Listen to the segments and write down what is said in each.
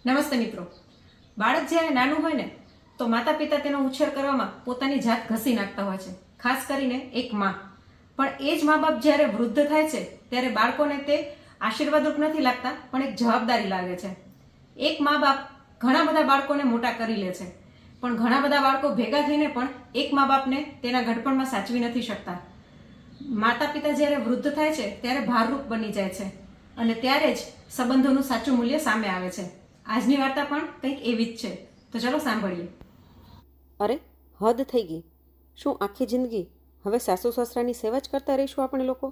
નમસ્તે મિત્રો. બાળક જ્યારે નાનું હોય ને તો માતા પિતા તેનો ઉછેર કરવામાં પોતાની જાત ઘસી નાખતા હોય છે, ખાસ કરીને એક માં. પણ એ જ મા બાપ જ્યારે વૃદ્ધ થાય છે ત્યારે બાળકોને તે આશીર્વાદરૂપ નથી લાગતા, પણ એક જવાબદારી લાગે છે. એક મા બાપ ઘણા બધા બાળકોને મોટા કરી લે છે, પણ ઘણા બધા બાળકો ભેગા થઈને પણ એક મા બાપને તેના ઘડપણમાં સાચવી નથી શકતા. માતા પિતા જ્યારે વૃદ્ધ થાય છે ત્યારે ભારરૂપ બની જાય છે અને ત્યારે જ સંબંધોનું સાચું મૂલ્ય સામે આવે છે. આજની વાર્તા પણ કંઈક એવી જ છે, તો ચલો સાંભળીએ. અરે હદ થઈ ગઈ. શું આખી જિંદગી હવે સાસુ સસરાની સેવા જ કરતા રહીશું આપણે લોકો?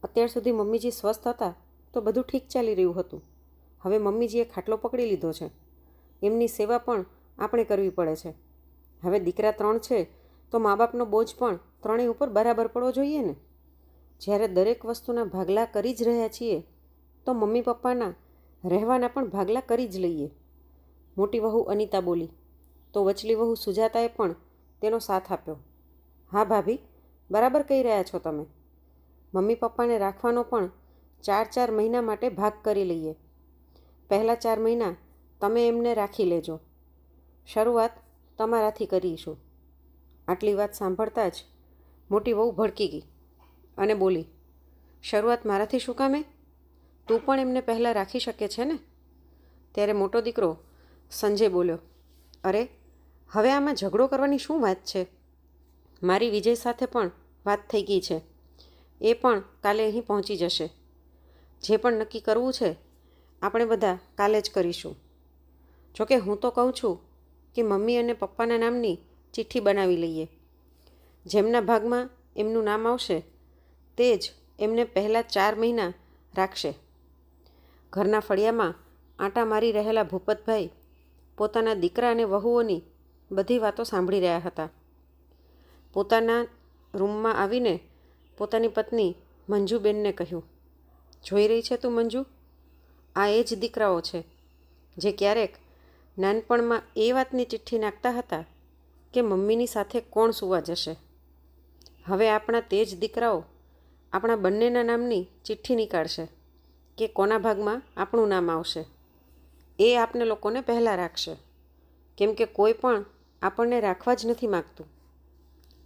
અત્યાર સુધી મમ્મીજી સ્વસ્થ હતા તો બધું ઠીક ચાલી રહ્યું હતું. હવે મમ્મીજીએ ખાટલો પકડી લીધો છે, એમની સેવા પણ આપણે કરવી પડે છે. હવે દીકરા 3 છે તો મા બાપનો બોજ પણ ત્રણેય ઉપર બરાબર પડવો જોઈએ ને. જ્યારે દરેક વસ્તુના ભાગલા કરી જ રહ્યા છીએ તો મમ્મી પપ્પાના રહેવાના પણ ભાગલા કરી જ લઈએ. મોટી વહુ અનિતા બોલી તો વચલી વહુ સુજાતાએ પણ તેનો સાથ આપ્યો. હા ભાભી, બરાબર કહી રહ્યા છો તમે. મમ્મી પપ્પાને રાખવાનો પણ 4 મહિના માટે ભાગ કરી લઈએ. પહેલા 4 મહિના તમે એમને રાખી લેજો. શરૂઆત તમારાથી કરીશું. આટલી વાત સાંભળતા જ મોટી વહુ ભડકી ગઈ અને બોલી, શરૂઆત મારાથી શું કામે? તું પણ એમને પહેલાં રાખી શકે છે ને? ત્યારે મોટો દીકરો સંજય બોલ્યો, અરે હવે આમાં ઝઘડો કરવાની શું વાત છે? મારી વિજય સાથે પણ વાત થઈ ગઈ છે, એ પણ કાલે અહીં પહોંચી જશે. જે પણ નક્કી કરવું છે આપણે બધા કાલે જ કરીશું. જોકે હું તો કહું છું કે મમ્મી અને પપ્પાના નામની ચિઠ્ઠી બનાવી લઈએ. જેમના ભાગમાં એમનું નામ આવશે તે જ એમને પહેલાં 4 મહિના રાખશે. ઘરના ફળિયામાં આંટા મારી રહેલા ભૂપતભાઈ પોતાના દીકરા અને વહુઓની બધી વાતો સાંભળી રહ્યા હતા. પોતાના રૂમમાં આવીને પોતાની પત્ની મંજુબેનને કહ્યું, જોઈ રહી છે તું મંજુ? આ એ જ દીકરાઓ છે જે ક્યારેક નાનપણમાં એ વાતની ચિઠ્ઠી નાખતા હતા કે મમ્મીની સાથે કોણ સૂવા જશે. હવે આપણા તે જ દીકરાઓ આપણા બંનેના નામની ચિઠ્ઠી નીકાળશે કે કોના ભાગમાં આપણું નામ આવશે. એ આપને લોકોને પહેલાં રાખશે, કેમ કે કોઈ પણ આપણને રાખવા જ નથી માગતું.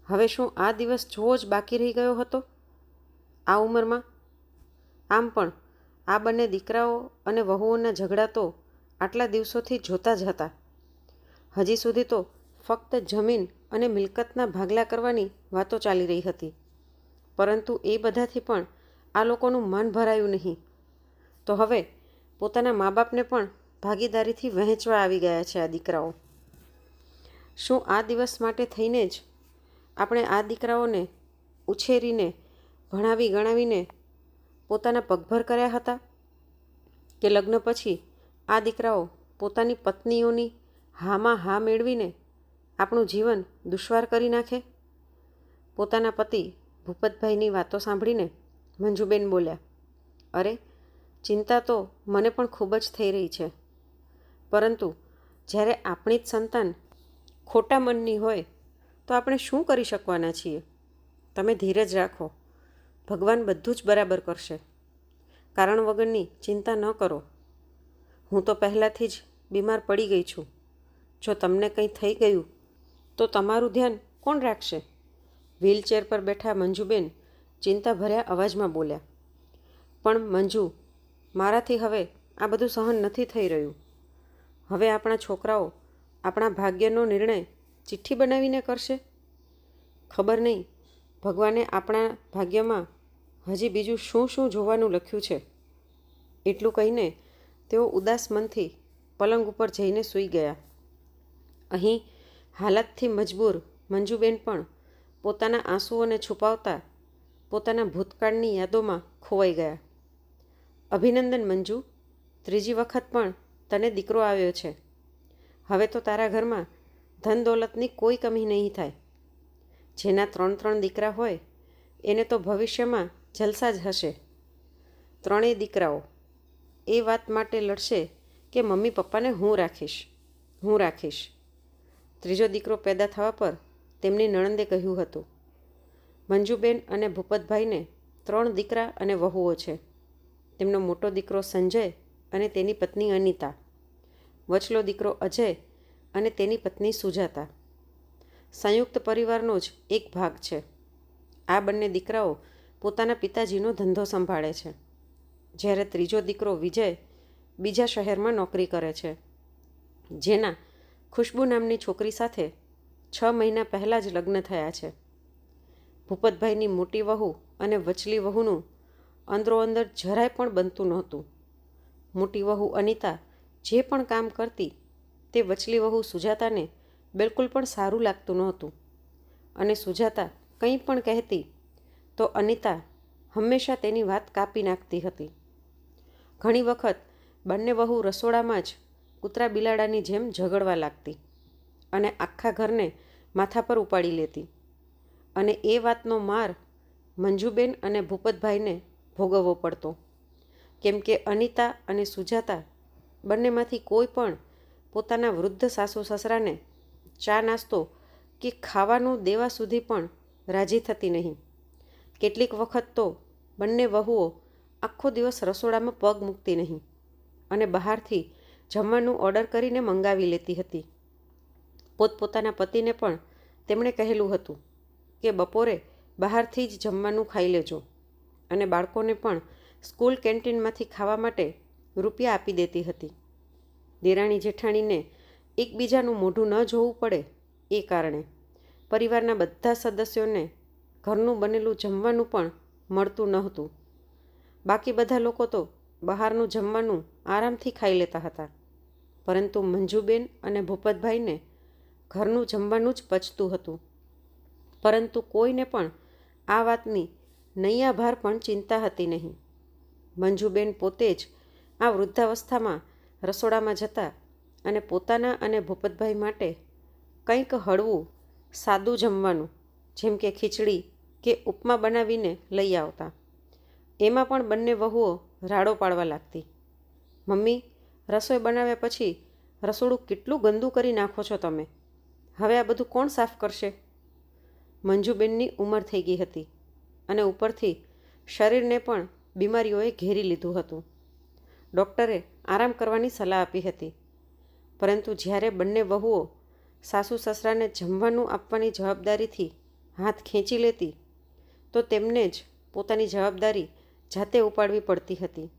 હવે શું આ દિવસ જોવો જ બાકી રહી ગયો હતો આ ઉંમરમાં? આમ પણ આ બંને દીકરાઓ અને વહુઓના ઝઘડા તો આટલા દિવસોથી જોતા જ હતા. હજી સુધી તો ફક્ત જમીન અને મિલકતના ભાગલા કરવાની વાતો ચાલી રહી હતી, પરંતુ એ બધાથી પણ આ લોકોનું મન ભરાયું નહીં. તો હવે પોતાના મા બાપને પણ ભાગીદારીથી વહેંચવા આવી ગયા છે આ દીકરાઓ. શું આ દિવસ માટે થઈને જ આપણે આ દીકરાઓને ઉછેરીને ભણાવી ગણાવીને પોતાના પગભર કર્યા હતા કે લગ્ન પછી આ દીકરાઓ પોતાની પત્નીઓની હામાં હા મેળવીને આપણું જીવન દુશ્વાર કરી નાખે? પોતાના પતિ ભૂપતભાઈની વાતો સાંભળીને મંજુબેન બોલ્યા, અરે ચિંતા તો મને પણ ખૂબ જ થઈ રહી છે, પરંતુ જ્યારે આપણી જ સંતાન ખોટા મનની હોય તો આપણે શું કરી શકવાના છીએ? તમે ધીરજ રાખો, ભગવાન બધું જ બરાબર કરશે. કારણ વગરની ચિંતા ન કરો. હું તો પહેલાંથી જ બીમાર પડી ગઈ છું. જો તમને કંઈ થઈ ગયું તો તમારું ધ્યાન કોણ રાખશે? વ્હીલચેર પર બેઠા મંજુબેન ચિંતાભર્યા અવાજમાં બોલ્યા, પણ મંજુ, મારાથી હવે આ બધું સહન નથી થઈ રહ્યું. હવે આપણા છોકરાઓ આપણા ભાગ્યનો નિર્ણય ચિઠ્ઠી બનાવીને કરશે? ખબર નહીં ભગવાને આપણા ભાગ્યમાં હજી બીજું શું શું જોવાનું લખ્યું છે. એટલું કહીને તેઓ ઉદાસ મનથી પલંગ ઉપર જઈને સૂઈ ગયા. અહીં હાલતથી મજબૂર મંજુબેન પણ પોતાના આંસુઓને છુપાવતા પોતાના ભૂતકાળની યાદોમાં ખોવાઈ ગયા. અભિનંદન મંજુ, 3જી વખત પણ તને દીકરો આવ્યો છે. હવે તો તારા ઘરમાં ધન દોલતની કોઈ કમી નહીં થાય. જેના 3 દીકરા હોય એને તો ભવિષ્યમાં જલસા જ હશે. ત્રણેય દીકરાઓ એ વાત માટે લડશે કે મમ્મી પપ્પાને હું રાખીશ. 3જો દીકરો પેદા થવા પર તેમની નણંદે કહ્યું હતું. મંજુબેન અને ભૂપતભાઈને 3 દીકરા અને વહુઓ છે. તેમનો મોટો દીકરો સંજય અને તેની પત્ની અનિતા. વચલો દીકરો અજય અને તેની પત્ની સુજાતા. સંયુક્ત પરિવારનો જ એક ભાગ છે. આ બંને દીકરાઓ પોતાના પિતાજીનો ધંધો સંભાળે છે, જ્યારે ત્રીજો દીકરો વિજય બીજા શહેરમાં નોકરી કરે છે, જેના ખુશ્બુ નામની છોકરી સાથે 6 મહિના પહેલાં જ લગ્ન થયા છે. ભૂપતભાઈની મોટી વહુ અને વચલી વહુનું અંદરોઅંદર જરાય પણ બનતું નહોતું. મોટી વહુ અનિતા જે પણ કામ કરતી તે વચલી વહુ સુજાતાને બિલકુલ પણ સારું લાગતું નહોતું, અને સુજાતા કંઈ પણ કહેતી તો અનિતા હંમેશા તેની વાત કાપી નાખતી હતી. ઘણી વખત બંને વહુ રસોડામાં જ કૂતરા બિલાડાની જેમ ઝઘડવા લાગતી અને આખા ઘરને માથા પર ઉપાડી લેતી, અને એ વાતનો માર મંજુબેન અને ભૂપતભાઈને ભોગવવો પડતો, કેમ કે અનિતા અને સુજાતા બંનેમાંથી કોઈ પણ પોતાના વૃદ્ધ સાસુ સસરાને ચા નાસ્તો કે ખાવાનું દેવા સુધી પણ રાજી થતી નહીં. કેટલીક વખત તો બંને વહુઓ આખો દિવસ રસોડામાં પગ મૂકતી નહીં અને બહારથી જમવાનું ઓર્ડર કરીને મંગાવી લેતી હતી. પોતપોતાના પતિને પણ તેમણે કહેલું હતું કે બપોરે બહારથી જ જમવાનું ખાઈ લેજો, અને બાળકોને પણ સ્કૂલ કેન્ટીનમાંથી ખાવા માટે રૂપિયા આપી દેતી હતી. દેરાણી જેઠાણીને એકબીજાનું મોઢું ન જોવું પડે એ કારણે પરિવારના બધા સદસ્યોને ઘરનું બનેલું જમવાનું પણ મળતું નહોતું. બાકી બધા લોકો તો બહારનું જમવાનું આરામથી ખાઈ લેતા હતા, પરંતુ મંજુબેન અને ભૂપતભાઈને ઘરનું જમવાનું જ પચતું હતું. પરંતુ કોઈને પણ આ વાતની નૈયાભાર પણ ચિંતા હતી નહીં. મંજુબેન પોતે જ આ વૃદ્ધાવસ્થામાં રસોડામાં જતા અને પોતાના અને ભૂપતભાઈ માટે કંઈક હળવું સાદું જમવાનું જેમ કે ખીચડી કે ઉપમા બનાવીને લઈ આવતા. એમાં પણ બંને વહુઓ રાડો પાડવા લાગતી. મમ્મી, રસોઈ બનાવ્યા પછી રસોડું કેટલું ગંદુ કરી નાખો છો તમે, હવે આ બધું કોણ સાફ કરશે? મંજુબેનની ઉંમર થઈ ગઈ હતી અને ઉપરથી શરીરને પણ બીમારીઓએ ઘેરી લીધું હતું. ડૉક્ટરે આરામ કરવાની સલાહ આપી હતી, પરંતુ જ્યારે બંને વહુઓ સાસુ સસરાને જમવાનું આપવાની જવાબદારીથી હાથ ખેંચી લેતી તો તેમને જ પોતાની જવાબદારી જાતે ઉપાડવી પડતી હતી.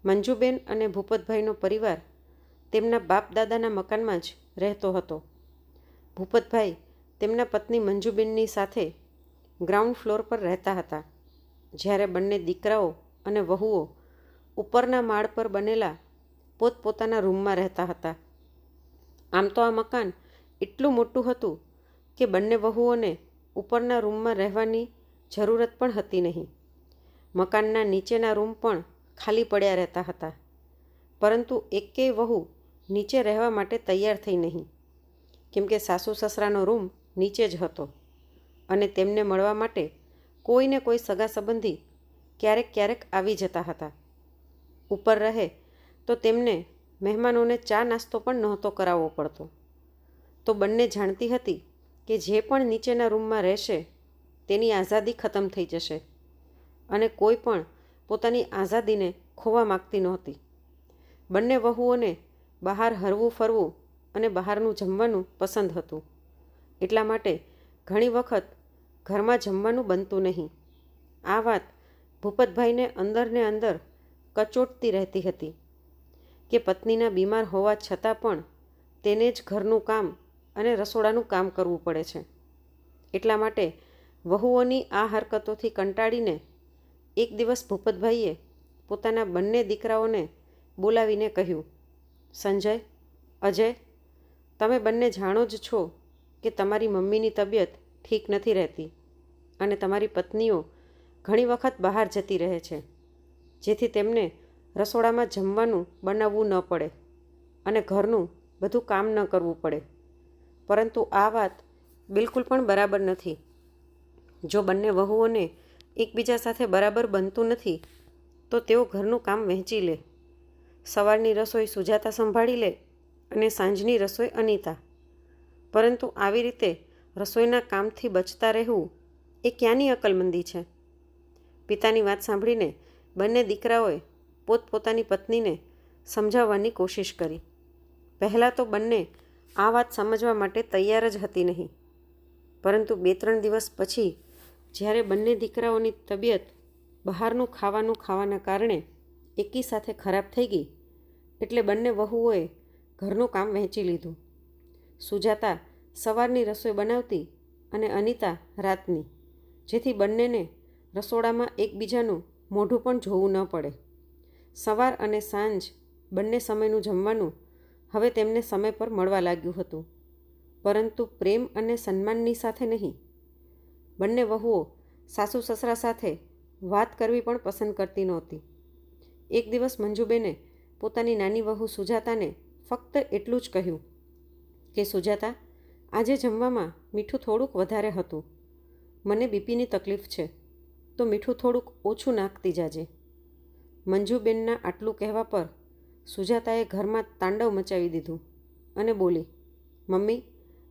મંજુબેન અને ભૂપતભાઈનો પરિવાર તેમના બાપ દાદાના મકાનમાં જ રહેતો હતો. ભૂપતભાઈ તેમના પત્ની મંજુબેનની સાથે ગ્રાઉન્ડ ફ્લોર પર રહેતા હતા, જ્યારે બંને દીકરાઓ અને વહુઓ ઉપરના માળ પર બનેલા પોતપોતાના રૂમમાં રહેતા હતા. આમ તો આ મકાન એટલું મોટું હતું કે બંને વહુઓને ઉપરના રૂમમાં રહેવાની જરૂરત પણ હતી નહીં. મકાનના નીચેના રૂમ પણ ખાલી પડ્યા રહેતા હતા, પરંતુ એકેય વહુ નીચે રહેવા માટે તૈયાર થઈ નહીં, કેમ કે સાસુ સસરાનો રૂમ નીચે જ હતો અને તેમને મળવા માટે કોઈને કોઈ સગા સંબંધી ક્યારેક ક્યારેક આવી જતા હતા. ઉપર રહે તો તેમને મહેમાનોને ચા નાસ્તો પણ નહોતો કરાવવો પડતો. તો બંને જાણતી હતી કે જે પણ નીચેના રૂમમાં રહેશે તેની આઝાદી ખતમ થઈ જશે, અને કોઈ પણ પોતાની આઝાદીને ખોવા માગતી નહોતી. બંને વહુઓને બહાર હરવું ફરવું અને બહારનું જમવાનું પસંદ હતું, એટલા માટે ઘણી વખત ઘરમાં જમવાનું બનતું નહીં. આ વાત ભૂપતભાઈને અંદરને અંદર કચોટતી રહેતી હતી કે પત્નીના બીમાર હોવા છતાં પણ તેને જ ઘરનું કામ અને રસોડાનું કામ કરવું પડે છે. એટલા માટે વહુઓની આ હરકતોથી કંટાળીને એક દિવસ ભૂપતભાઈએ પોતાના બંને દીકરાઓને બોલાવીને કહ્યું, સંજય, અજય, તમે બંને જાણો જ છો કે તમારી મમ્મીની તબિયત ઠીક નથી રહેતી અને તમારી પત્નીઓ ઘણી વખત બહાર જતી રહે છે, જેથી તેમને રસોડામાં જમવાનું બનાવવું ન પડે અને ઘરનું બધું કામ ન કરવું પડે. પરંતુ આ વાત બિલકુલ પણ બરાબર નથી. જો બંને વહુઓને એકબીજા સાથે બરાબર બનતું નથી તો તેઓ ઘરનું કામ વહેંચી લે. સવારની રસોઈ સુજાતા સંભાળી લે અને સાંજની રસોઈ અનિતા. પરંતુ આવી રીતે રસોઈના કામથી બચતા રહેવું એ ક્યાંની અકલમંદી છે? પિતાની વાત સાંભળીને બંને દીકરાઓએ પોતપોતાની પત્નીને સમજાવવાની કોશિશ કરી, પહેલાં તો બંને આ વાત સમજવા માટે તૈયાર જ હતી નહીં, પરંતુ 2-3 દિવસ પછી જ્યારે બંને દીકરાઓની તબિયત બહારનું ખાવાનું ખાવાના કારણે એકી સાથે ખરાબ થઈ ગઈ, એટલે બંને વહુઓએ ઘરનું કામ વહેંચી લીધું. સુજાતા સવારની રસોઈ બનાવતી અને અનિતા રાતની, જેથી બંનેને રસોડામાં એકબીજાનું મોઢું પણ જોવું ન પડે. સવાર અને સાંજ બંને સમયનું જમવાનું હવે તેમને સમય પર મળવા લાગ્યું હતું, પરંતુ પ્રેમ અને સન્માનની સાથે નહીં. બંને વહુઓ સાસુ સસરા સાથે વાત કરવી પણ પસંદ કરતી નહોતી. એક દિવસ મંજુબેને પોતાની નાની વહુ સુજાતાને ફક્ત એટલું જ કહ્યું કે સુજાતા, આજે જમવામાં મીઠું થોડુંક વધારે હતું. મને બીપીની તકલીફ છે, તો મીઠું થોડુંક ઓછું નાખતી જાજે. મંજુબેનના આટલું કહેવા પર સુજાતાએ ઘરમાં તાંડવ મચાવી દીધું અને બોલી, મમ્મી,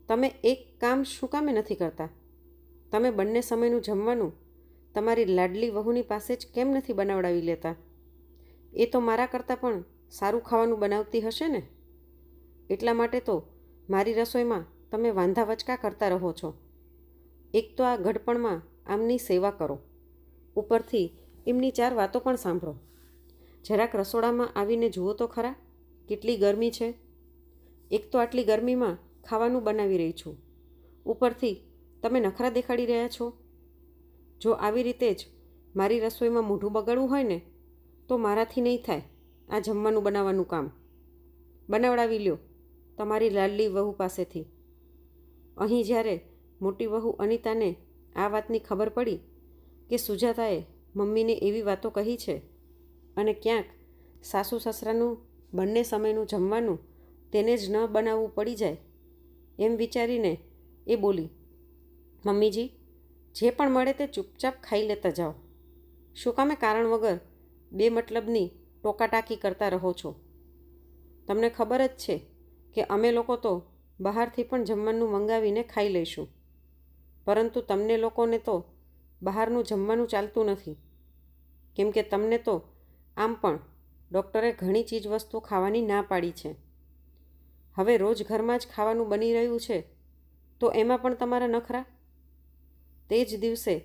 તમે એક કામ શું કામે નથી કરતા? તમે બંને સમયનું જમવાનું તમારી લાડલી વહુની પાસે જ કેમ નથી બનાવડાવી લેતા? એ તો મારા કરતાં પણ સારું ખાવાનું બનાવતી હશે ને? એટલા માટે તો મારી રસોઈમાં તમે વાંધા વચકા કરતા રહો છો. એક તો આ ઘડપણમાં આમની સેવા કરો, ઉપરથી એમની 4 વાતો પણ સાંભળો. જરાક રસોડામાં આવીને જુઓ તો ખરા, કેટલી ગરમી છે. એક તો આટલી ગરમીમાં ખાવાનું બનાવી રહી છું, ઉપરથી તમે નખરા દેખાડી રહ્યા છો. જો આવી રીતે જ મારી રસોઈમાં મોઢું બગાડવું હોય ને, તો મારાથી નહીં થાય આ જમવાનું બનાવવાનું કામ. બનાવડાવી લ્યો તમારી લાડલી વહુ પાસેથી. અહીં જ્યારે મોટી વહુ અનિતાને આ વાતની ખબર પડી કે સુજાતાએ મમ્મીને એવી વાતો કહી છે અને ક્યાંક સાસુ સસરાનું બંને સમયનું જમવાનું તેને જ ન બનાવવું પડી જાય, એમ વિચારીને એ બોલી, મમ્મીજી, જે પણ મળે તે ચૂપચાપ ખાઈ લેતા જાઓ. શું કામે કારણ વગર બે મતલબની ટોકાટાકી કરતા રહો છો? તમને ખબર જ છે કે અમે લોકો તો બહારથી પણ જમવાનું મંગાવીને ખાઈ લઈશું, પરંતુ તમને લોકોને તો બહારનું જમવાનું ચાલતું નથી, કેમ કે તમને તો આમ પણ ડૉક્ટરે ઘણી ચીજવસ્તુ ખાવાની ના પાડી છે. હવે રોજ ઘરમાં જ ખાવાનું બની રહ્યું છે, તો એમાં પણ તમારા નખરા. તે જ દિવસે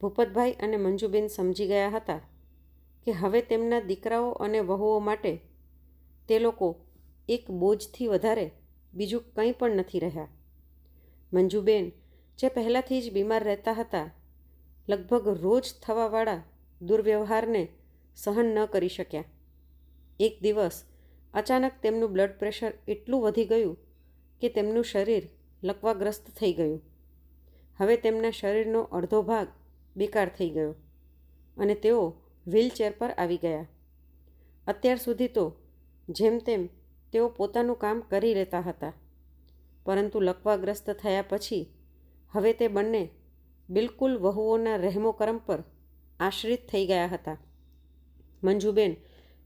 ભૂપતભાઈ અને મંજુબેન સમજી ગયા હતા કે હવે તેમના દીકરાઓ અને વહુઓ માટે તે લોકો એક બોજથી વધારે બીજું કંઈ પણ નથી રહ્યા. મંજુબેન, જે પહેલાંથી જ બીમાર રહેતા હતા, લગભગ રોજ થવાવાળા દુર્વ્યવહારને સહન ન કરી શક્યા. એક દિવસ અચાનક તેમનું બ્લડ પ્રેશર એટલું વધી ગયું કે તેમનું શરીર લકવાગ્રસ્ત થઈ ગયું. હવે તેમના શરીરનો અડધો ભાગ બેકાર થઈ ગયો અને તેઓ વ્હીલચેર પર આવી ગયા. અત્યાર સુધી તો જેમ તેમ તેઓ પોતાનું કામ કરી લેતા હતા, પરંતુ લકવાગ્રસ્ત થયા પછી હવે તે બંને બિલકુલ વહુઓના રહેમો કરમ પર આશ્રિત થઈ ગયા હતા. મંજુબેન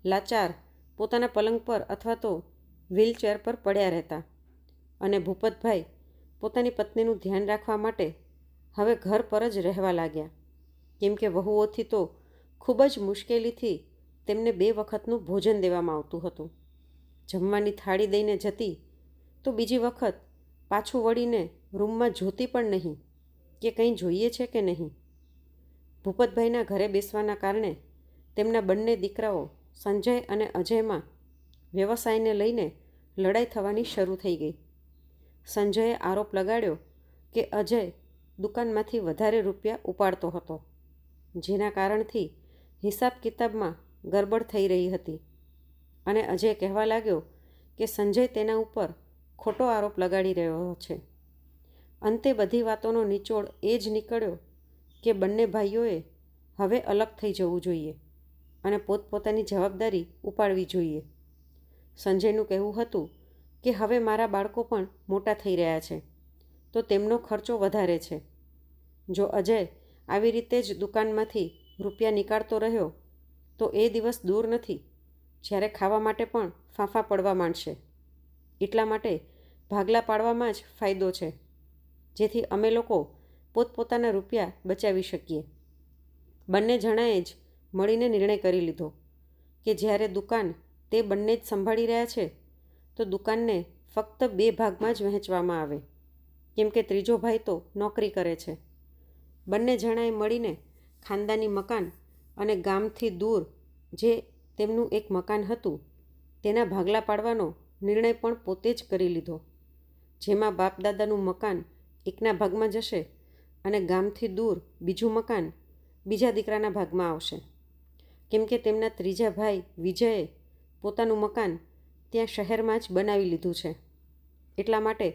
લાચાર પોતાના પલંગ પર અથવા તો વ્હીલચેર પર પડ્યા રહેતા અને ભૂપતભાઈ પોતાની પત્નીનું ધ્યાન રાખવા માટે હવે ઘર પર જ રહેવા લાગ્યા, કેમ કે વહુઓથી તો ખૂબ જ મુશ્કેલીથી તેમને 2 વખતનું ભોજન દેવામાં આવતું હતું. જમવાની થાળી દઈને જતી તો બીજી વખત પાછું વળીને રૂમમાં જોતી પણ નહીં કે કંઈ જોઈએ છે કે નહીં. ભૂપતભાઈના ઘરે બેસવાના કારણે તેમના બંને દીકરાઓ સંજય અને અજયમાં વ્યવસાયને લઈને લડાઈ થવાની શરૂ થઈ ગઈ. સંજયે આરોપ લગાડ્યો કે અજય દુકાનમાંથી વધારે રૂપિયા ઉપાડતો હતો, જેના કારણથી હિસાબ કિતાબમાં ગરબડ થઈ રહી હતી, અને અજય કહેવા લાગ્યો કે સંજય તેના ઉપર ખોટો આરોપ લગાડી રહ્યો છે. અંતે બધી વાતોનો નિચોડ એ જ નીકળ્યો કે બંને ભાઈઓએ હવે અલગ થઈ જવું જોઈએ અને પોતપોતાની જવાબદારી ઉપાડવી જોઈએ. સંજયનું કહેવું હતું કે હવે મારા બાળકો પણ મોટા થઈ રહ્યા છે, તો તેમનો ખર્ચો વધારે છે. જો અજય આવી રીતે જ દુકાનમાંથી રૂપિયા નીકાળતો રહ્યો તો એ દિવસ દૂર નથી જ્યારે ખાવા માટે પણ ફાંફા પડવા માંડશે. એટલા માટે ભાગલા પાડવામાં જ ફાયદો છે, જેથી અમે લોકો પોતપોતાના રૂપિયા બચાવી શકીએ. બંને જણાએ જ મળીને નિર્ણય કરી લીધો કે જ્યારે દુકાન તે બંને જ સંભાળી રહ્યા છે, તો દુકાનને ફક્ત 2 ભાગમાં જ વહેંચવામાં આવે, કેમ કે ત્રીજો ભાઈ તો નોકરી કરે છે. બંને જણાએ મળીને ખાનદાની મકાન અને ગામથી દૂર જે તેમનું એક મકાન હતું તેના ભાગલા પાડવાનો નિર્ણય પણ પોતે જ કરી લીધો, જેમાં બાપદાદાનું મકાન એકના ભાગમાં જશે અને ગામથી દૂર બીજું મકાન બીજા દીકરાના ભાગમાં આવશે, કેમ કે તેમના ત્રીજા ભાઈ વિજયે પોતાનું મકાન ત્યાં શહેરમાં જ બનાવી લીધું છે. એટલા માટે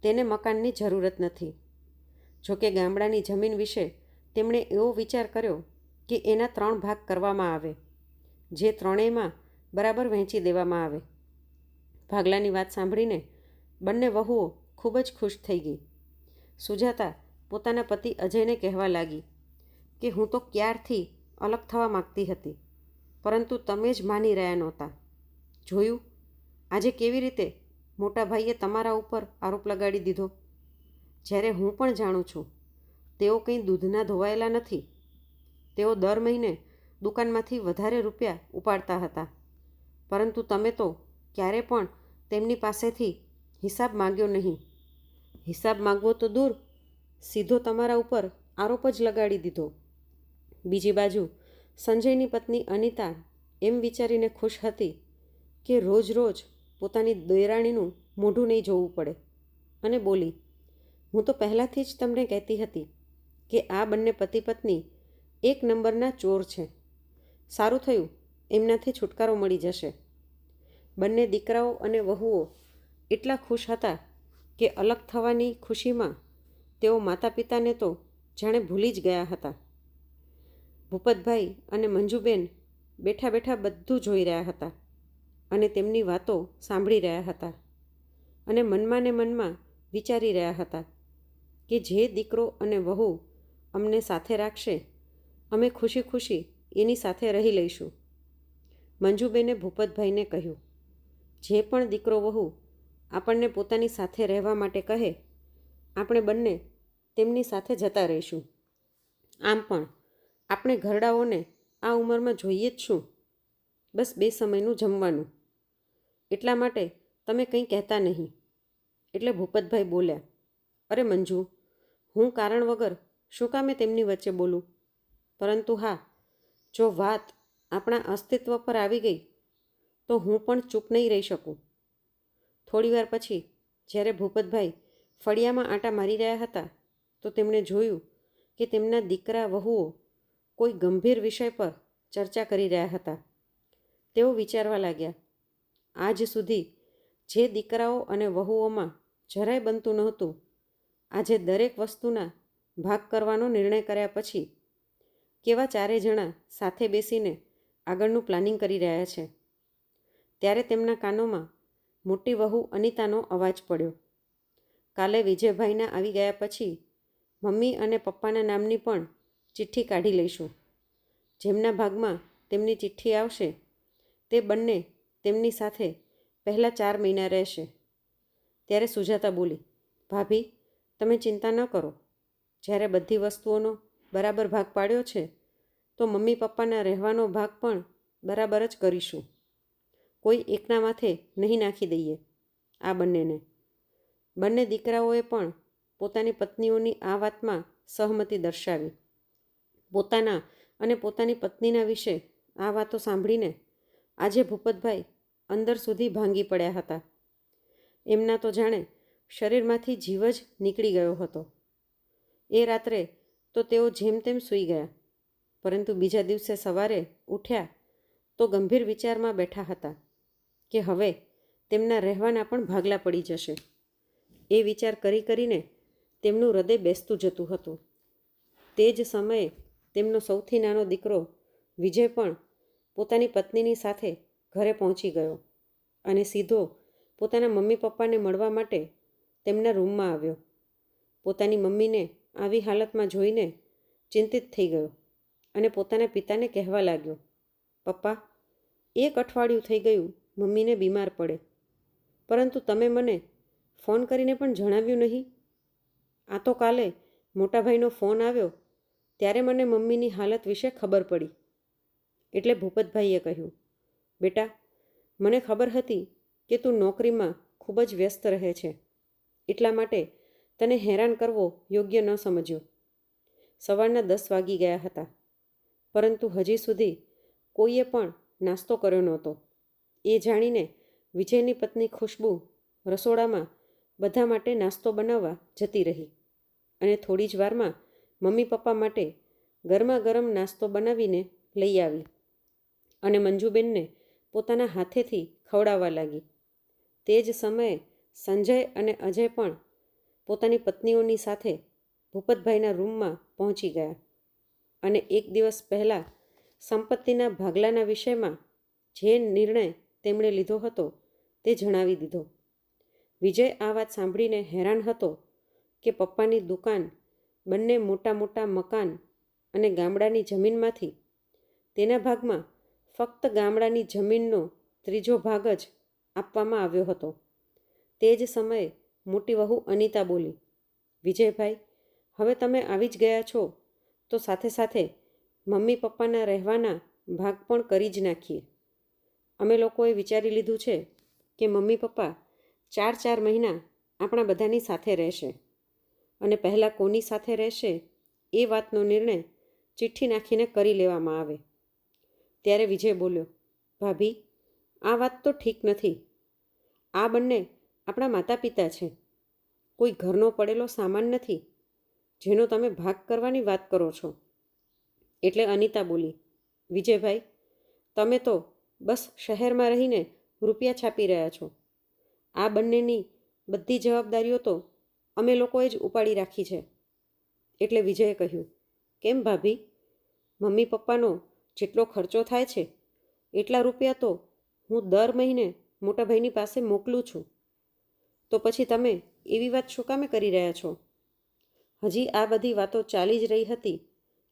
તેને મકાનની જરૂરત નથી. જોકે ગામડાની જમીન વિશે તેમણે એવો વિચાર કર્યો કે એના 3 ભાગ કરવામાં આવે, જે ત્રણેયમાં બરાબર વહેંચી દેવામાં આવે. ભાગલાની વાત સાંભળીને બંને વહુઓ ખૂબ જ ખુશ થઈ ગઈ. સુજાતા પોતાના પતિ અજયને કહેવા લાગી કે હું તો ક્યારથી અલગ થવા માગતી હતી, પરંતુ તમે જ માની રહ્યા નહોતા. જોયું, આજે કેવી રીતે મોટા ભાઈએ તમારા ઉપર આરોપ લગાડી દીધો, જ્યારે હું પણ જાણું છું તેઓ કંઈ દૂધના ધોવાયેલા નથી. તેઓ દર મહિને દુકાનમાંથી વધારે રૂપિયા ઉપાડતા હતા, પરંતુ તમે તો ક્યારે પણ તેમની પાસેથી હિસાબ માંગ્યો નહીં. હિસાબ માંગવો તો દૂર, સીધો તમારા ઉપર આરોપ જ લગાડી દીધો. બીજી બાજુ સંજયની પત્ની અનિતા એમ વિચારીને ખુશ હતી કે રોજ રોજ પોતાની દેરાણીનું મોઢું નહીં જોવું પડે, અને બોલી, હું તો પહેલાંથી જ તમને કહેતી હતી કે આ બંને પતિ પત્ની 1 નંબરના ચોર છે. સારું થયું, એમનાથી છુટકારો મળી જશે. બંને દીકરાઓ અને વહુઓ એટલા ખુશ હતા કે અલગ થવાની ખુશીમાં તેઓ માતા પિતાને તો જાણે ભૂલી જ ગયા હતા. ભૂપતભાઈ અને મંજુબેન બેઠા બેઠા બધું જોઈ રહ્યા હતા અને તેમની વાતો સાંભળી રહ્યા હતા, અને મનમાં ને મનમાં વિચારી રહ્યા હતા કે જે દીકરો અને વહુ અમને સાથે રાખશે, અમે ખુશી ખુશી એની સાથે રહી લઈશું. મંજુબેને ભૂપતભાઈને કહ્યું, જે પણ દીકરો વહુ આપણને પોતાની સાથે રહેવા માટે કહે, આપણે બંને તેમની સાથે જતા રહીશું. આમ પણ આપણે ઘરડાઓને આ ઉંમરમાં જોઈએ જ શું, બસ 2 સમયનું જમવાનું. એટલા માટે તમે કંઈ કહેતા નહીં. એટલે ભૂપતભાઈ બોલ્યા, અરે મંજુ, હું કારણ વગર શું કામે તેમની વચ્ચે બોલું? પરંતુ હા, જો વાત આપણા અસ્તિત્વ પર આવી ગઈ તો હું પણ ચૂપ નહીં રહી શકું. થોડીવાર પછી જ્યારે ભૂપતભાઈ ફળિયામાં આંટા મારી રહ્યા હતા તો તેમણે જોયું કે તેમના દીકરા વહુઓ કોઈ ગંભીર વિષય પર ચર્ચા કરી રહ્યા હતા. તેઓ વિચારવા લાગ્યા, આજ સુધી જે દીકરાઓ અને વહુઓમાં જરાય બનતું નહોતું, આજે દરેક વસ્તુના ભાગ કરવાનો નિર્ણય કર્યા પછી કેવા 4 જણા સાથે બેસીને આગળનું પ્લાનિંગ કરી રહ્યા છે. ત્યારે તેમના કાનોમાં મોટી વહુ અનિતાનો અવાજ પડ્યો, કાલે વિજયભાઈના આવી ગયા પછી મમ્મી અને પપ્પાના નામની પણ ચિઠ્ઠી કાઢી લઈશું. જેમના ભાગમાં તેમની ચિઠ્ઠી આવશે તે બંને તેમની સાથે પહેલાં 4 મહિના રહેશે. ત્યારે સુજાતા બોલી, ભાભી, તમે ચિંતા ન કરો. જ્યારે બધી વસ્તુઓનો બરાબર ભાગ પાડ્યો છે તો મમ્મી પપ્પાના રહેવાનો ભાગ પણ બરાબર જ કરીશું. કોઈ એકના માથે નહીં નાખી દઈએ આ બંનેને. બંને દીકરાઓએ પણ પોતાની પત્નીઓની આ વાતમાં સહમતિ દર્શાવી. પોતાના અને પોતાની પત્નીના વિશે આ વાતો સાંભળીને આજે ભૂપતભાઈ અંદર સુધી ભાંગી પડ્યા હતા. એમના તો જાણે શરીરમાંથી જીવ જ નીકળી ગયો હતો. એ રાત્રે તો તેઓ જેમ તેમ સૂઈ ગયા, પરંતુ બીજા દિવસે સવારે ઉઠ્યા તો ગંભીર વિચારમાં બેઠા હતા કે હવે તેમના રહેવાના પણ ભાગલા પડી જશે. એ વિચાર કરીને તેમનું હૃદય બેસતું જતું હતું. તે જ સમયે તેમનો સૌથી નાનો દીકરો વિજય પણ પોતાની પત્નીની સાથે ઘરે પહોંચી ગયો અને સીધો પોતાના મમ્મી પપ્પાને મળવા માટે તેમના રૂમમાં આવ્યો. પોતાની મમ્મીને આવી હાલતમાં જોઈને ચિંતિત થઈ ગયો અને પોતાના પિતાને કહેવા લાગ્યો, પપ્પા, 1 અઠવાડિયું થઈ ગયું મમ્મીને બીમાર પડે, પરંતુ તમે મને ફોન કરીને પણ જણાવ્યું નહીં. આ તો કાલે મોટા ભાઈનો ફોન આવ્યો ત્યારે મને મમ્મીની હાલત વિશે ખબર પડી. એટલે ભૂપતભાઈએ કહ્યું, બેટા, મને ખબર હતી કે તું નોકરીમાં ખૂબ જ વ્યસ્ત રહે છે, એટલા માટે તને હેરાન કરવો યોગ્ય ન સમજ્યો. સવારના 10 વાગી ગયા હતા, પરંતુ હજી સુધી કોઈએ પણ નાસ્તો કર્યો નહોતો. એ જાણીને વિજયની પત્ની ખુશ્બુ રસોડામાં બધા માટે નાસ્તો બનાવવા જતી રહી અને થોડી જ વારમાં મમ્મી પપ્પા માટે ગરમા ગરમ નાસ્તો બનાવીને લઈ આવી અને મંજુબેનને પોતાના હાથેથી ખવડાવવા લાગી. તે જ સમયે સંજય અને અજય પણ પોતાની પત્નીઓની સાથે ભૂપતભાઈના રૂમમાં પહોંચી ગયા અને એક દિવસ પહેલાં સંપત્તિના ભાગલાના વિષયમાં જે નિર્ણય તેમણે લીધો હતો તે જણાવી દીધો. વિજય આ વાત સાંભળીને હેરાન હતો કે પપ્પાની દુકાન, બંને મોટા મોટા મકાન અને ગામડાની જમીનમાંથી તેના ભાગમાં ફક્ત ગામડાની જમીનનો 3જો ભાગ જ આપવામાં આવ્યો હતો. તે જ સમયે મોટી વહુ અનિતા બોલી, વિજયભાઈ, હવે તમે આવી જ ગયા છો તો સાથે સાથે મમ્મી પપ્પાના રહેવાના ભાગ પણ કરી જ નાખીએ. અમે લોકોએ વિચારી લીધું છે કે મમ્મી પપ્પા 4 મહિના આપણા બધાની સાથે રહેશે અને પહેલાં કોની સાથે રહેશે એ વાતનો નિર્ણય ચિઠ્ઠી નાખીને કરી લેવામાં આવે. ત્યારે વિજય બોલ્યો, ભાભી, આ વાત તો ઠીક નથી. આ બંને આપણા માતા પિતા છે, કોઈ ઘરનો પડેલો સામાન નથી જેનો તમે ભાગ કરવાની વાત કરો છો. એટલે અનિતા બોલી, વિજયભાઈ, તમે તો બસ શહેરમાં રહીને રૂપિયા છાપી રહ્યા છો. આ બંનેની બધી જવાબદારીઓ તો અમે લોકોએ જ ઉપાડી રાખી છે. એટલે વિજયે કહ્યું, કેમ ભાભી, મમ્મી પપ્પાનો જેટલો ખર્ચો થાય છે એટલા રૂપિયા તો હું દર મહિને મોટા ભાઈની પાસે મોકલું છું, તો પછી તમે એવી વાત શું કામે કરી રહ્યા છો? હજી આ બધી વાતો ચાલી જ રહી હતી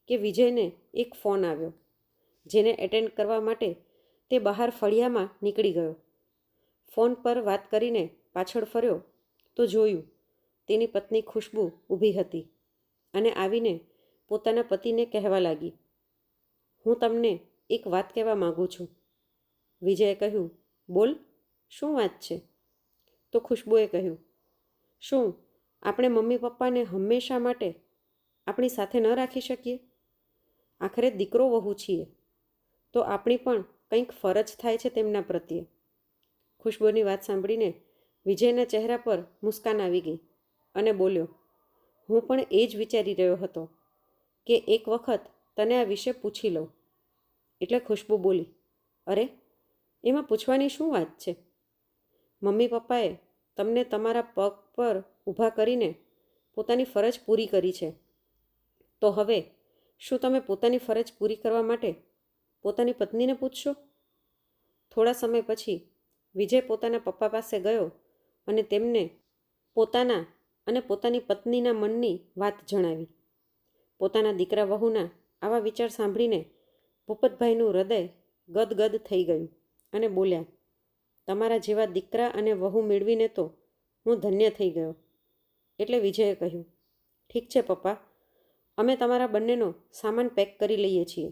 કે વિજયને એક ફોન આવ્યો, જેને એટેન્ડ કરવા માટે તે બહાર ફળિયામાં નીકળી ગયો. ફોન પર વાત કરીને પાછળ ફર્યો તો જોયું તેની પત્ની ખુશ્બુ ઊભી હતી અને આવીને પોતાના પતિને કહેવા લાગી, હું તમને એક વાત કહેવા માગું છું. વિજયે કહ્યું, બોલ, શું વાત છે? તો ખુશ્બુએ કહ્યું, શું આપણે મમ્મી પપ્પાને હંમેશા માટે આપણી સાથે ન રાખી શકીએ? આખરે દીકરો વહુ છીએ તો આપણી પણ કંઈક ફરજ થાય છે તેમના પ્રત્યે. ખુશ્બુની વાત સાંભળીને વિજયના ચહેરા પર મુસ્કાન આવી ગઈ અને બોલ્યો, હું પણ એ જ વિચારી રહ્યો હતો કે એક વખત તને આ વિશે પૂછી લઉં. એટલે ખુશ્બુ બોલી, અરે, એમાં પૂછવાની શું વાત છે? મમ્મી પપ્પાએ તમને તમારા પગ પર ઊભા કરીને પોતાની ફરજ પૂરી કરી છે, તો હવે શું તમે પોતાની ફરજ પૂરી કરવા માટે પોતાની પત્નીને પૂછશો? થોડા સમય પછી વિજય પોતાના પપ્પા પાસે ગયો અને તેમને પોતાના અને પોતાની પત્નીના મનની વાત જણાવી. પોતાના દીકરા વહુના આવા વિચાર સાંભળીને ભૂપતભાઈનું હૃદય ગદગદ થઈ ગયું અને બોલ્યા, તમારા જેવા દીકરા અને વહુ મેળવીને તો હું ધન્ય થઈ ગયો. એટલે વિજયે કહ્યું, ઠીક છે પપ્પા, અમે તમારા બંનેનો સામાન પેક કરી લઈએ છીએ.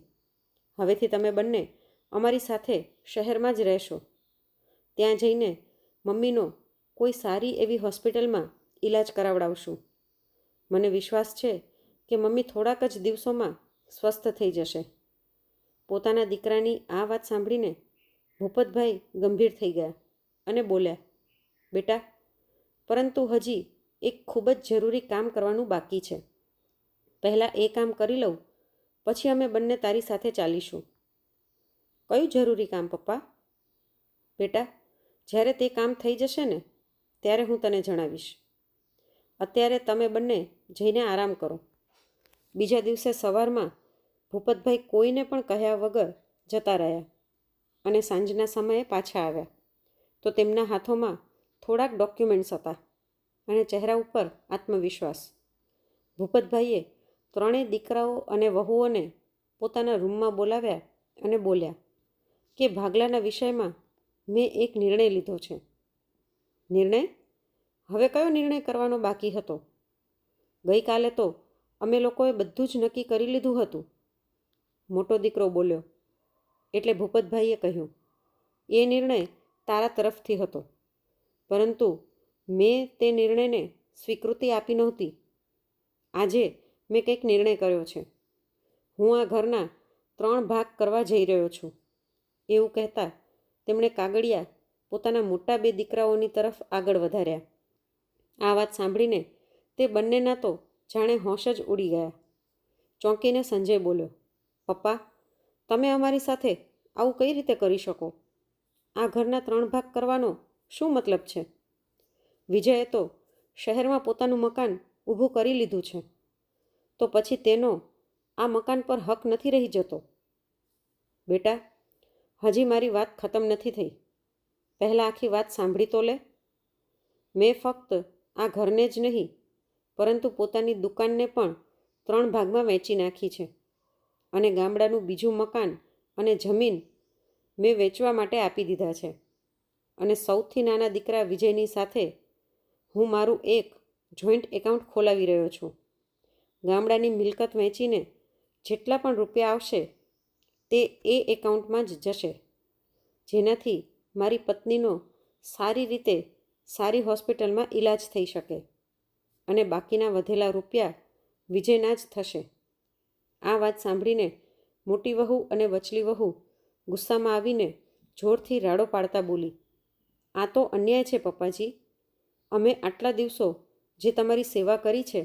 હવેથી તમે બંને અમારી સાથે શહેરમાં જ રહેશો. ત્યાં જઈને મમ્મીનો કોઈ સારી એવી હોસ્પિટલમાં ઈલાજ કરાવડાવશું. મને વિશ્વાસ છે કે મમ્મી થોડાક જ દિવસોમાં સ્વસ્થ થઈ જશે. પોતાના દીકરાની આ વાત સાંભળીને ભૂપતભાઈ ગંભીર થઈ ગયા અને બોલ્યા, બેટા, પરંતુ હજી એક ખૂબ જ જરૂરી કામ કરવાનું બાકી છે. પહેલાં એ કામ કરી લઉં, પછી અમે બંને તારી સાથે ચાલીશું. કયું જરૂરી કામ પપ્પા? બેટા, જ્યારે તે કામ થઈ જશે ને ત્યારે હું તને જણાવીશ. અત્યારે તમે બંને જઈને આરામ કરો. બીજા દિવસે સવારમાં ભૂપતભાઈ કોઈને પણ કહ્યા વગર જતા રહ્યા અને સાંજના સમયે પાછા આવ્યા તો તેમના હાથોમાં થોડાક ડોક્યુમેન્ટ્સ હતા અને ચહેરા ઉપર આત્મવિશ્વાસ. ભૂપતભાઈએ ત્રણેય દીકરાઓ અને વહુઓને પોતાના રૂમમાં બોલાવ્યા અને બોલ્યા કે ભાગલાના વિષયમાં મેં એક નિર્ણય લીધો છે. નિર્ણય? હવે કયો નિર્ણય કરવાનો બાકી હતો? ગઈકાલે તો અમે લોકોએ બધું જ નક્કી કરી લીધું હતું, મોટો દીકરો બોલ્યો. એટલે ભૂપતભાઈએ કહ્યું, એ નિર્ણય તારા તરફથી હતો, પરંતુ મેં તે નિર્ણયને સ્વીકૃતિ આપી નહોતી. આજે મેં કંઈક નિર્ણય કર્યો છે. હું આ ઘરના 3 ભાગ કરવા જઈ રહ્યો છું. એવું કહેતા તેમણે કાગળિયા પોતાના મોટા 2 દીકરાઓની તરફ આગળ વધાર્યા. આ વાત સાંભળીને તે બંનેના તો જાણે હોશ જ ઉડી ગયા. ચોંકીને સંજય બોલ્યો, પપ્પા, તમે અમારી સાથે આવું કઈ રીતે કરી શકો? આ ઘરના 3 ભાગ કરવાનો શું મતલબ છે? વિજયે તો શહેરમાં પોતાનું મકાન ઊભું કરી લીધું છે, તો પછી તેનો આ મકાન પર હક નથી રહી જતો. બેટા, હજી મારી વાત ખતમ નથી થઈ. પહેલાં આખી વાત સાંભળી તો લે. મેં ફક્ત આ ઘરને જ નહીં, પરંતુ પોતાની દુકાનને પણ 3 ભાગમાં વહેંચી નાખી છે, અને ગામડાનું બીજું મકાન અને જમીન મેં વેચવા માટે આપી દીધા છે. અને સૌથી નાના દીકરા વિજયની સાથે હું મારું એક જોઈન્ટ એકાઉન્ટ ખોલાવી રહ્યો છું. ગામડાની મિલકત વેચીને જેટલા પણ રૂપિયા આવશે તે એ એકાઉન્ટમાં જ જશે, જેનાથી મારી પત્નીનો સારી રીતે સારી હોસ્પિટલમાં ઈલાજ થઈ શકે, અને બાકીના વધેલા રૂપિયા વિજયના જ થશે. આ વાત સાંભળીને મોટી વહુ અને વચલી વહુ ગુસ્સામાં આવીને જોરથી રાડો પાડતા બોલી, આ તો અન્યાય છે પપ્પાજી. અમે આટલા દિવસો જે તમારી સેવા કરી છે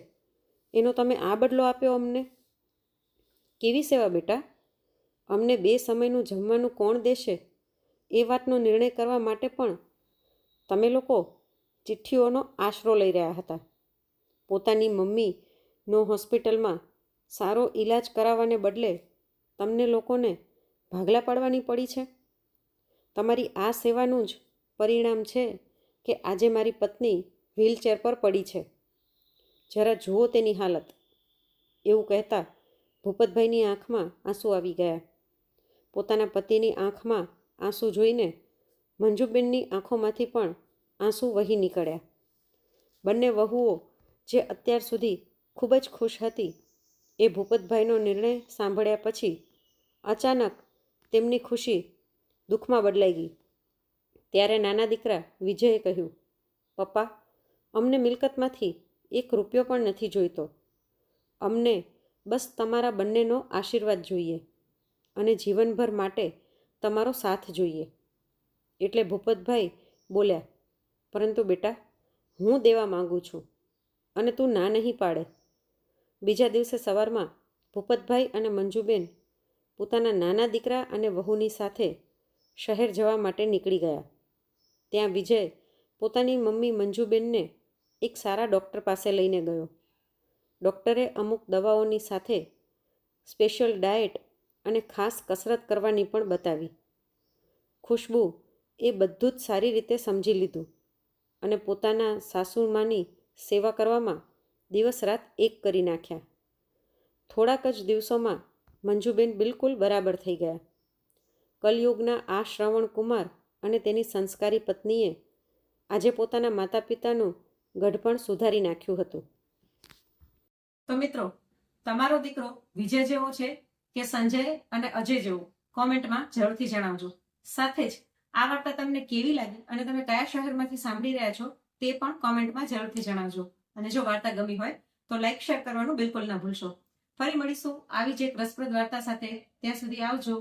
એનો તમે આ બદલો આપ્યો અમને? કેવી સેવા બેટા? અમને 2 સમયનું જમવાનું કોણ દેશે એ વાતનો નિર્ણય કરવા માટે પણ તમે લોકો ચિઠ્ઠીઓનો આશરો લઈ રહ્યા હતા. પોતાની મમ્મીનો હોસ્પિટલમાં સારો ઈલાજ કરાવવાને બદલે તમને લોકોને ભાગલા પાડવાની પડી છે. તમારી આ સેવાનું જ પરિણામ છે કે આજે મારી પત્ની વ્હીલચેર પર પડી છે. જરા જુઓ તેની હાલત. એવું કહેતા ભૂપતભાઈની આંખમાં આંસુ આવી ગયા. પોતાના પતિની આંખમાં આંસુ જોઈને મંજુબેનની આંખોમાંથી પણ આંસુ વહી નીકળ્યા. બંને વહુઓ જે અત્યાર સુધી ખૂબ જ ખુશ હતી, એ ભૂપતભાઈનો નિર્ણય સાંભળ્યા પછી અચાનક તેમની ખુશી દુઃખમાં બદલાઈ ગઈ. ત્યારે નાના દીકરા વિજયે કહ્યું, પપ્પા, અમને મિલકતમાંથી 1 રૂપિયો પણ નથી જોઈતો. અમને બસ તમારા બંનેનો આશીર્વાદ જોઈએ અને જીવનભર માટે તમારો સાથ જોઈએ. એટલે ભૂપતભાઈ બોલ્યા, પરંતુ બેટા, હું દેવા માગું છું અને તું ના નહીં પાડે. બીજા દિવસે સવારમાં ભૂપતભાઈ અને મંજુબેન પોતાના નાના દીકરા અને વહુની સાથે શહેર જવા માટે નીકળી ગયા. ત્યાં વિજય પોતાની મમ્મી મંજુબેનને એક સારા ડૉક્ટર પાસે લઈને ગયો. ડૉક્ટરે અમુક દવાઓની સાથે સ્પેશિયલ ડાયટ અને ખાસ કસરત કરવાની પણ બતાવી. ખુશ્બુ એ બધું જ સારી રીતે સમજી લીધું અને પોતાના સાસુમાની સેવા કરવામાં દિવસ રાત એક કરી નાખ્યા. થોડાક જ દિવસોમાં મંજુબેન બિલકુલ બરાબર થઈ ગયા. કલયુગના આ શ્રવણ કુમાર અને તેની સંસ્કારી પત્નીએ આજે પોતાના માતા પિતાનું ગઢપણ સુધારી નાખ્યું હતું. તો મિત્રો, તમારો દીકરો વિજય જેવો છે કે સંજય અને અજય જેવો કોમેન્ટમાં જરૂરથી જણાવજો. સાથે જ આ વાર્તા તમને કેવી લાગી અને તમે કયા શહેરમાંથી સાંભળી રહ્યા છો તે પણ કોમેન્ટમાં જરૂરથી જણાવજો. અને જો વાર્તા ગમી હોય તો લાઈક શેર કરવાનું બિલકુલ ના ભૂલશો. ફરી મળીશું આવી જ એક રસપ્રદ વાર્તા સાથે. ત્યાં સુધી આવજો.